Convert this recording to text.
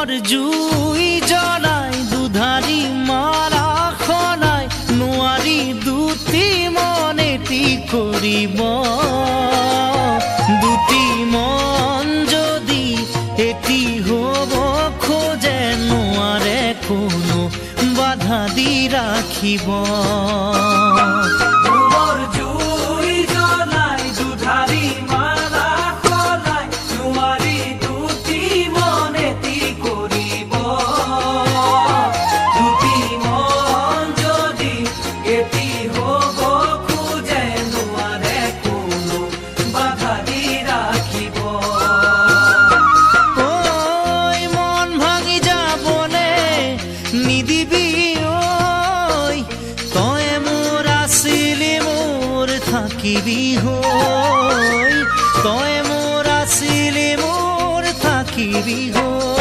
জুই জ্বলাই দুধাৰি মাৰা খনাই নোৱাৰি দুটি মনেটি কৰিব দুটি মন যদি এটি হ'ব খোজে নোৱাৰে কোনো বাধা দি ৰাখিব থাকিবি হৈ তই মোৰ আছিলি মোৰ থাকিবি হৈ